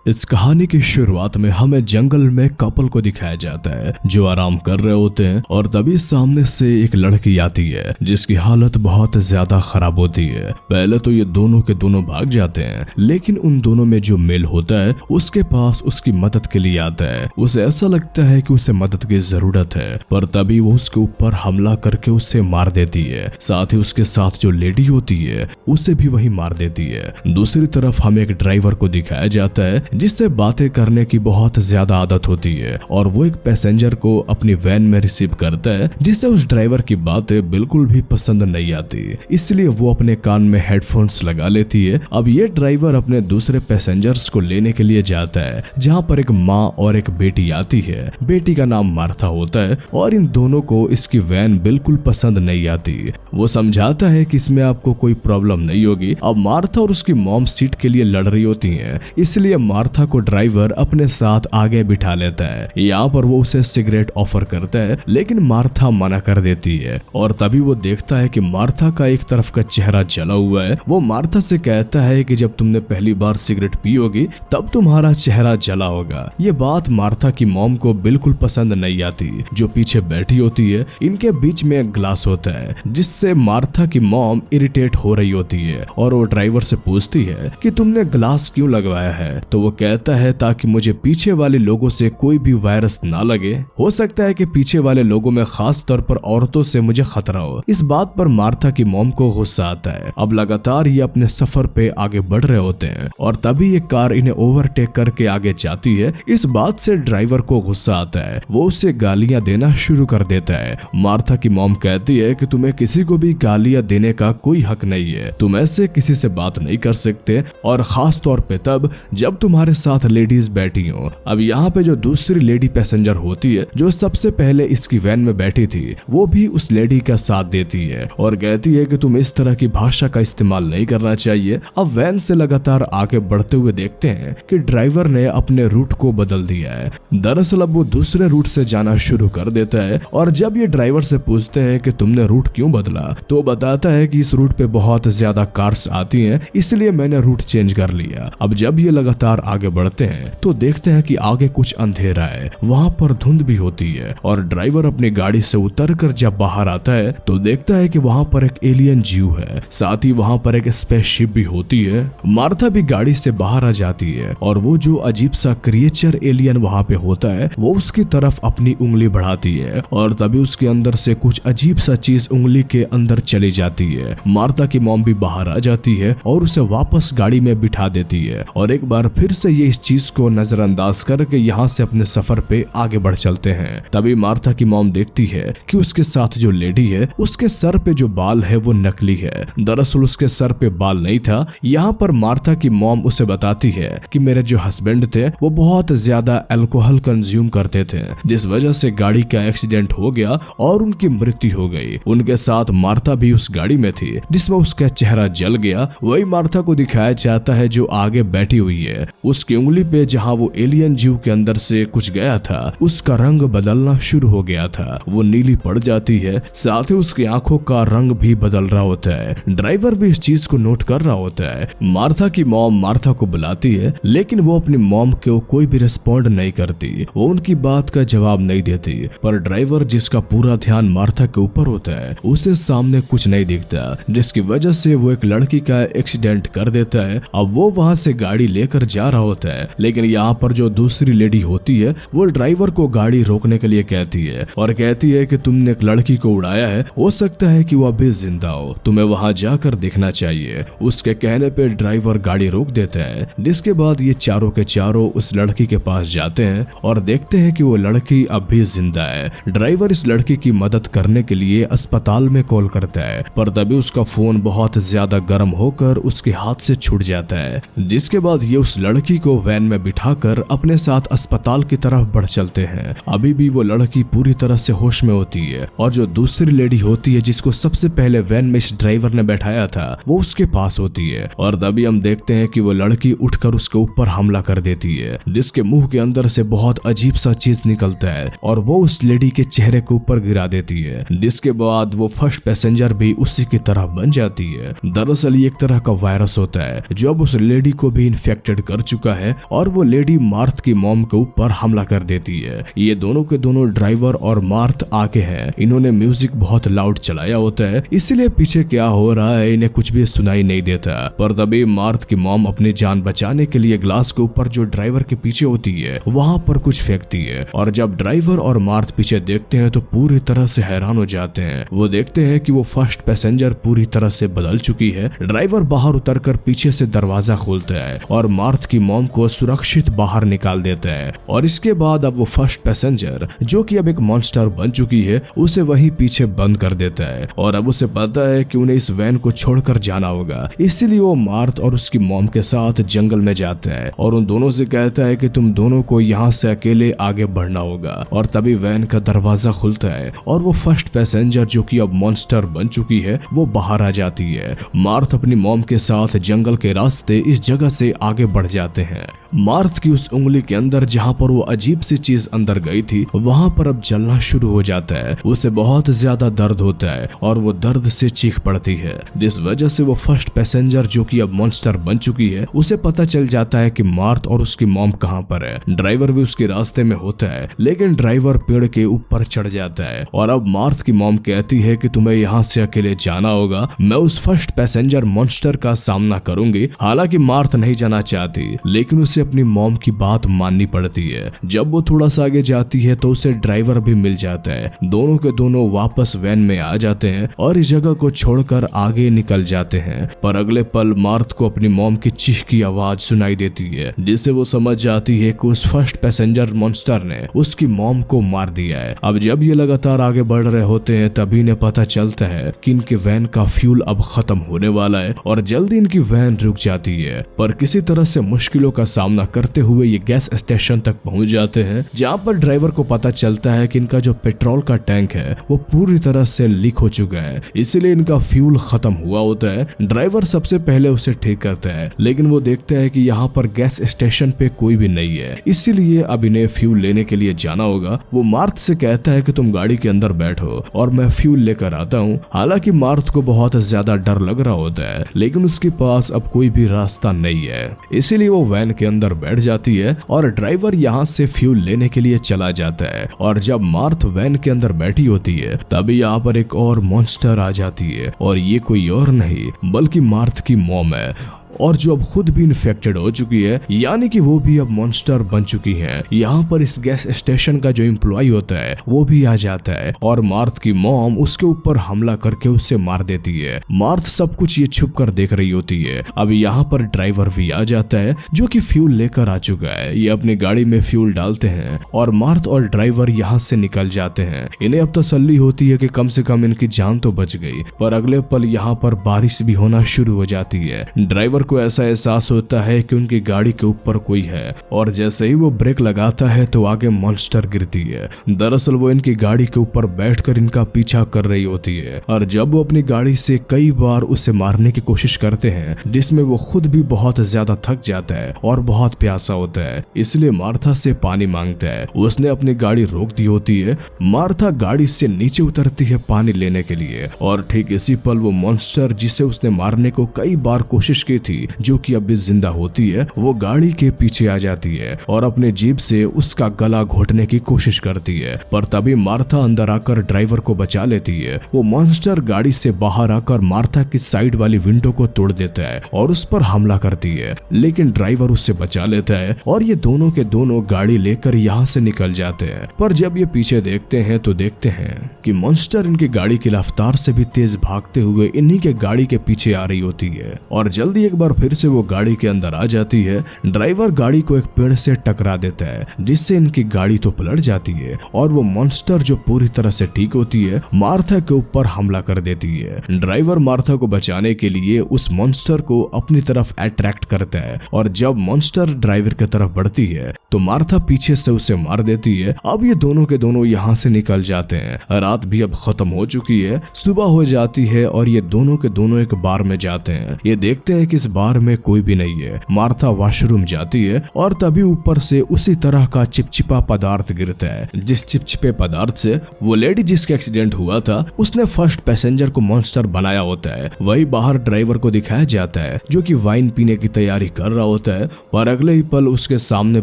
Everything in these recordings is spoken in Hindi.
इस कहानी की शुरुआत में हमें जंगल में कपल को दिखाया जाता है जो आराम कर रहे होते हैं और तभी सामने से एक लड़की आती है जिसकी हालत बहुत ज्यादा खराब होती है। पहले तो ये दोनों के दोनों भाग जाते हैं, लेकिन उन दोनों में जो मेल होता है उसके पास उसकी मदद के लिए आता है। उसे ऐसा लगता है कि उसे मदद की जरूरत है, पर तभी वो उसके ऊपर हमला करके उसे मार देती है। साथ ही उसके साथ जो लेडी होती है उसे भी वही मार देती है। दूसरी तरफ हमें एक ड्राइवर को दिखाया जाता है जिससे बातें करने की बहुत ज्यादा आदत होती है और वो एक पैसेंजर को अपनी वैन में रिसीव करता है जिससे उस ड्राइवर की बातें बिल्कुल भी पसंद नहीं आती, इसलिए वो अपने कान में हेडफोन्स लगा लेती है। अब ये ड्राइवर अपने दूसरे पैसेंजर्स को लेने के लिए जाता है जहाँ पर एक माँ और एक बेटी आती है। बेटी का नाम मार्था होता है और इन दोनों को इसकी वैन बिल्कुल पसंद नहीं आती। वो समझाता है कि इसमें आपको कोई प्रॉब्लम नहीं होगी। अब मार्था और उसकी मॉम सीट के लिए लड़ रही होती है, इसलिए मार्था को ड्राइवर अपने साथ आगे बिठा लेता है। यहाँ पर वो उसे सिगरेट ऑफर करता है, लेकिन मार्था मना कर देती है और तभी वो देखता है कि मार्था का एक तरफ का चेहरा जला हुआ है। वो मार्था से कहता है कि जब तुमने पहली बार सिगरेट पी होगी तब तुम्हारा चेहरा जला होगा। ये बात मार्था की मॉम को बिल्कुल पसंद नहीं आती, जो पीछे बैठी होती है। इनके बीच में एक ग्लास होता है जिससे मार्था की मॉम इरिटेट हो रही होती है और वो ड्राइवर से पूछती है कि तुमने ग्लास क्यों लगवाया है। तो वो कहता है ताकि मुझे पीछे वाले लोगों से कोई भी वायरस ना लगे। हो सकता है कि पीछे वाले लोगों में खास तौर पर औरतों से मुझे खतरा हो। इस बात पर मार्था की मॉम को गुस्सा आता है। अब लगातार ये अपने सफर पे आगे बढ़ रहे होते हैं और तभी एक कार इन्हें ओवरटेक करके आगे जाती है। इस बात से ड्राइवर को गुस्सा आता है, वो उसे गालियां देना शुरू कर देता है। मार्था की मॉम कहती है कि तुम्हें किसी को भी गालियां देने का कोई हक नहीं है, तुम ऐसे किसी से बात नहीं कर सकते, और खास तौर पे तब जब तुम्हारे साथ लेडीज बैठी हो। अब यहाँ पे जो दूसरी लेडी पैसेंजर होती है जो सबसे पहले इसकी वैन में बैठी थी, वो भी उस लेडी का साथ देती है और कहती है कि तुम इस तरह की भाषा का इस्तेमाल नहीं करना चाहिए। अब वैन से लगातार आगे बढ़ते हुए देखते हैं कि ड्राइवर ने अपने रूट को बदल दिया है। दरअसल अब वो दूसरे रूट से जाना शुरू कर देता है और जब ये ड्राइवर से पूछते हैं कि तुमने रूट क्यों बदला, तो बताता है कि इस रूट पे बहुत ज्यादा कार्स आती हैं, इसलिए मैंने रूट चेंज कर लिया। अब जब ये लगातार आगे बढ़ते हैं तो देखते हैं कि आगे कुछ अंधेरा है, वहाँ पर धुंध भी होती है और ड्राइवर अपनी गाड़ी से उतरकर जब बाहर आता है तो देखता है कि वहाँ पर एक एलियन जीव है, साथ ही वहाँ पर एक स्पेसशिप भी होती है। मार्था भी गाड़ी से बाहर आ जाती है और वो जो अजीब सा क्रिएचर एलियन वहाँ पे होता है वो उसकी तरफ अपनी उंगली बढ़ाती है और तभी उसके अंदर से कुछ अजीब सा चीज उंगली के अंदर चली जाती है। मार्था की मॉम भी बाहर आ जाती है और उसे वापस गाड़ी में बिठा देती है और एक बार फिर से ये इस चीज को नजरअंदाज करके यहाँ से अपने सफर पे आगे बढ़ चलते हैं। तभी मार्था की मॉम देखती है कि उसके साथ जो लेडी है उसके सर पे जो बाल है वो नकली है। दरअसल उसके सर पे बाल नहीं था। यहाँ पर मार्था की मॉम उसे बताती है कि मेरे जो हस्बैंड थे वो बहुत ज्यादा अल्कोहल कंज्यूम करते थे, जिस वजह से गाड़ी का एक्सीडेंट हो गया और उनकी मृत्यु हो गई। उनके साथ मार्था भी उस गाड़ी में थी जिसमें उसका चेहरा जल गया। वही मार्था को दिखाया जाता है जो आगे बैठी हुई है। उसकी उंगली पे जहाँ वो एलियन जीव के अंदर से कुछ गया था उसका रंग बदलना शुरू हो गया था, वो नीली पड़ जाती है, साथ ही उसकी आंखों का रंग भी बदल रहा होता है। ड्राइवर भी इस चीज को नोट कर रहा होता है। मार्था की मॉम मार्था को बुलाती है, लेकिन वो अपनी मॉम को कोई भी रिस्पॉन्ड नहीं करती, वो उनकी बात का जवाब नहीं देती। पर ड्राइवर जिसका पूरा ध्यान मार्था के ऊपर होता है उसे सामने कुछ नहीं दिखता, जिसकी वजह से वो एक लड़की का एक्सीडेंट कर देता है। अब वो वहाँ से गाड़ी लेकर जा रहा होता है, लेकिन यहाँ पर जो दूसरी लेडी होती है वो ड्राइवर को गाड़ी रोकने के लिए कहती है और कहती है कि तुमने एक लड़की को उड़ाया है, हो सकता है कि वो अभी जिंदा हो, तुम्हें वहाँ जाकर देखना चाहिए। उसके कहने पे ड्राइवर गाड़ी रोक देता है, जिसके बाद ये चारों के चारों उस लड़की के पास जाते हैं और देखते हैं कि वो लड़की अब भी जिंदा है। ड्राइवर इस लड़की की मदद करने के लिए अस्पताल में कॉल करता है, पर तभी उसका फोन बहुत ज्यादा गर्म होकर उसके हाथ से छूट जाता है, जिसके बाद ये उस लड़की को वैन में बिठाकर अपने साथ अस्पताल की तरफ बढ़ चलते हैं। अभी भी वो लड़की पूरी तरह से होश में होती है और जो दूसरी लेडी होती है जिसको सबसे पहले वैन में इस ड्राइवर ने बैठाया था वो उसके पास होती है और तभी हम देखते हैं कि वो लड़की उठकर उसके ऊपर हमला कर देती है, जिसके मुंह के अंदर से बहुत अजीब सा चीज निकलता है और वो उस लेडी के चेहरे के ऊपर गिरा देती है, जिसके बाद वो फर्स्ट पैसेंजर भी उसी की तरह बन जाती है। दरअसल ये एक तरह का वायरस होता है जो अब उस लेडी को भी इन्फेक्टेड कर चुका है और वो लेडी मार्थ की मॉम के ऊपर हमला कर देती है। ये दोनों के दोनों ड्राइवर और मार्थ आके हैं। इन्होंने म्यूजिक बहुत लाउड चलाया होता है, इसीलिए पीछे क्या हो रहा है इन्हें कुछ भी सुनाई नहीं देता। पर तभी मार्थ की मॉम अपनी जान बचाने के लिए ग्लास के ऊपर जो ड्राइवर के पीछे होती है वहां पर कुछ फेंकती है, और जब ड्राइवर और मार्थ पीछे देखते हैं तो पूरी तरह से हैरान हो जाते हैं। वो देखते हैं कि वो फर्स्ट पैसेंजर पूरी तरह से बदल चुकी है। ड्राइवर बाहर उतरकर पीछे से दरवाजा खोलता है और मार्थ की मॉम को सुरक्षित बाहर निकाल देता है। और इसके बाद अब वो फर्स्ट पैसेंजर जो कि अब एक मॉन्स्टर बन चुकी है उसे वही पीछे बंद कर देता है। और अब उसे पता है कि उन्हें इस वैन को छोड़कर जाना होगा, इसीलिए वो मार्थ और उसकी मॉम के साथ जंगल में जाता है और उन दोनों से कहता है कि तुम दोनों को यहाँ से अकेले आगे बढ़ना होगा। और तभी वैन का दरवाजा खुलता है और वो फर्स्ट पैसेंजर जो कि अब मॉन्स्टर बन चुकी है वो बाहर आ जाती है। मार्थ अपनी मॉम के साथ जंगल के रास्ते इस जगह से आगे बढ़ जाते हैं। मार्थ की उस उंगली के अंदर जहाँ पर वो अजीब सी चीज अंदर गई थी वहां पर अब जलना शुरू हो जाता है। उसे बहुत ज्यादा दर्द होता है और वो दर्द से चीख पड़ती है, जिस वजह से वो फर्स्ट पैसेंजर जो कि अब मॉन्स्टर बन चुकी है उसे पता चल जाता है कि मार्थ और उसकी मॉम कहाँ पर है। ड्राइवर भी उसके रास्ते में होता है, लेकिन ड्राइवर पेड़ के ऊपर चढ़ जाता है और अब मार्थ की मॉम कहती है कि तुम्हें यहाँ से अकेले जाना होगा, मैं उस फर्स्ट पैसेंजर मॉन्स्टर का सामना करूंगी। हालांकि मार्थ नहीं जाना चाहती, लेकिन उसे अपनी मॉम की बात माननी पड़ती है। जब वो थोड़ा सा आगे जाती है तो उसे ड्राइवर भी मिल जाता है। दोनों के दोनों वापस वैन में आ जाते हैं और इस जगह को छोड़कर आगे निकल जाते हैं। पर अगले पल मार्थ को अपनी मॉम की चीख की आवाज सुनाई देती है, जिससे वो समझ जाती है कि उस फर्स्ट पैसेंजर मॉन्स्टर ने उसकी मॉम को मार दिया है। अब जब ये लगातार आगे बढ़ रहे होते हैं तभी इन्हें पता चलता है कि इनके वैन का फ्यूल अब खत्म होने वाला है और जल्दी इनकी वैन रुक जाती है। पर किसी तरह से मुश्किलों का सामना करते हुए ये गैस स्टेशन तक पहुंच जाते हैं, जहां पर ड्राइवर को पता चलता है कि इनका जो पेट्रोल का टैंक है वो पूरी तरह से लीक हो चुका है, इसीलिए इनका फ्यूल खत्म हुआ होता है। ड्राइवर सबसे पहले उसे ठीक करता है, लेकिन वो देखता है कि यहाँ पर गैस स्टेशन पे कोई भी नहीं है, इसीलिए अब इन्हें फ्यूल लेने के लिए जाना होगा। वो मार्थ से कहता है कि तुम गाड़ी के अंदर बैठो और मैं फ्यूल लेकर आता हूँ। हालांकि मार्थ को बहुत ज्यादा डर लग रहा होता है, लेकिन उसके पास अब कोई भी रास्ता नहीं है, इसीलिए वो वैन के अंदर बैठ जाती है और ड्राइवर यहाँ से फ्यूल लेने के लिए चला जाता है। और जब मार्थ वैन के अंदर बैठी होती है तभी यहाँ पर एक और मॉन्स्टर आ जाती है, और ये कोई और नहीं बल्कि मार्थ की मॉम है, और जो अब खुद भी इन्फेक्टेड हो चुकी है, यानी कि वो भी अब मॉन्स्टर बन चुकी है। यहाँ पर इस गैस स्टेशन का जो एम्प्लॉय होता है वो भी आ जाता है और मार्थ की मॉम उसके ऊपर हमला करके उसे मार देती है। मार्थ सब कुछ ये छुप कर देख रही होती है। अब यहाँ पर ड्राइवर भी आ जाता है जो कि फ्यूल लेकर आ चुका है। ये अपनी गाड़ी में फ्यूल डालते हैं और मार्थ और ड्राइवर यहाँ से निकल जाते हैं। इन्हें अब तसल्ली होती है कि कम से कम इनकी जान तो बच गई, पर अगले पल यहाँ पर बारिश भी होना शुरू हो जाती है। ड्राइवर को ऐसा एहसास होता है कि उनकी गाड़ी के ऊपर कोई है, और जैसे ही वो ब्रेक लगाता है तो आगे मॉन्स्टर गिरती है। दरअसल वो इनकी गाड़ी के ऊपर बैठकर इनका पीछा कर रही होती है, और जब वो अपनी गाड़ी से कई बार उसे मारने की कोशिश करते हैं, जिसमें वो खुद भी बहुत ज्यादा थक जाता है और बहुत प्यासा होता है, इसलिए मार्था से पानी मांगता है। उसने अपनी गाड़ी रोक दी होती है। मार्था गाड़ी से नीचे उतरती है पानी लेने के लिए, और ठीक इसी पल वो मॉन्स्टर जिसे उसने मारने को कई बार कोशिश की थी, जो कि अब भी जिंदा होती है, वो गाड़ी के पीछे आ जाती है और अपने जीभ से उसका गला घोटने की कोशिश करती है। पर तभी मार्था अंदर आकर ड्राइवर को बचा लेती है। वो मॉन्स्टर गाड़ी से बाहर आकर मार्था की साइड वाली विंडो को तोड़ देता है और उस पर हमला करती है, लेकिन ड्राइवर उससे बचा लेता है और ये दोनों के दोनों गाड़ी लेकर यहाँ से निकल जाते हैं। पर जब ये पीछे देखते हैं तो देखते हैं कि मॉन्स्टर इनकी गाड़ी की रफ्तार से भी तेज भागते हुए इन्हीं के गाड़ी के पीछे आ रही होती है, और जल्दी एक बार फिर से वो गाड़ी के अंदर आ जाती है। ड्राइवर गाड़ी को एक पेड़ से टकरा देता है, जिससे इनकी गाड़ी तो पलट जाती है, और वो मॉन्स्टर जो पूरी तरह से ठीक होती है मार्था के ऊपर हमला कर देती है। ड्राइवर मार्था को बचाने के लिए उस मॉन्स्टर को अपनी तरफ अट्रैक्ट करता है, और जब मॉन्स्टर ड्राइवर की तरफ बढ़ती है तो मार्था पीछे से उसे मार देती है। अब ये दोनों के दोनों यहाँ से निकल जाते हैं। रात भी अब खत्म हो चुकी है, सुबह हो जाती है और ये दोनों के दोनों एक बार में जाते हैं। ये देखते हैं कि इस बार में कोई भी नहीं है। मार्था वॉशरूम जाती है और तभी ऊपर से उसी तरह का चिपचिपा पदार्थ गिरता है। जिस चिपचिपे पदार्थ से वो लेडी जिसका एक्सीडेंट हुआ था उसने फर्स्ट पैसेंजर को मॉन्स्टर बनाया होता है, वही बाहर ड्राइवर को दिखाया जाता है जो कि वाइन पीने की तैयारी कर रहा होता है। और अगले ही पल उसके सामने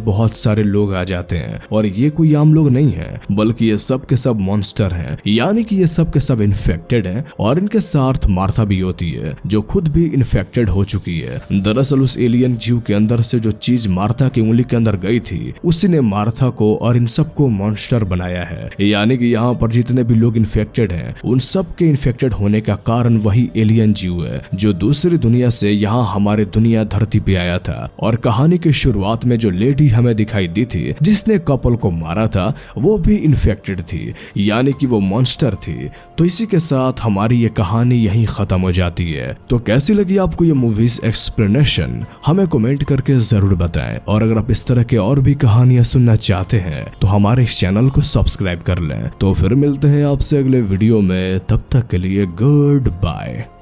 बहुत सारे लोग आ जाते हैं और ये कोई आम लोग नहीं है, बल्कि ये सब के सब मॉन्स्टर हैं, यानी कि ये सब के सब इन्फेक्टेड हैं। और इनके साथ मार्था भी होती है जो खुद भी इन्फेक्टेड हो चुकी है। दरअसल उस एलियन जीव के अंदर से जो चीज मार्था की उंगली के अंदर गई थी उसी ने मार्था को और इन सबको मॉन्स्टर बनाया है। यानी कि यहाँ पर जितने भी लोग इन्फेक्टेड हैं उन सब के इन्फेक्टेड होने का कारण वही एलियन जीव है जो दूसरी दुनिया से यहाँ हमारे दुनिया धरती पे आया था। और कहानी की शुरुआत में जो लेडी हमें दिखाई दी थी जिसने कपल को मारा था वो भी इन्फेक्टेड थी, यानी कि वो मॉन्स्टर थी। तो इसी के साथ हमारी ये कहानी यहीं खत्म हो जाती है। तो कैसी लगी आपको ये मूवीज एक्सप्लेनेशन हमें कमेंट करके जरूर बताएं। और अगर आप इस तरह के और भी कहानियां सुनना चाहते हैं तो हमारे इस चैनल को सब्सक्राइब कर लें। तो फिर मिलते हैं आपसे अगले वीडियो में, तब तक के लिए गुड बाय।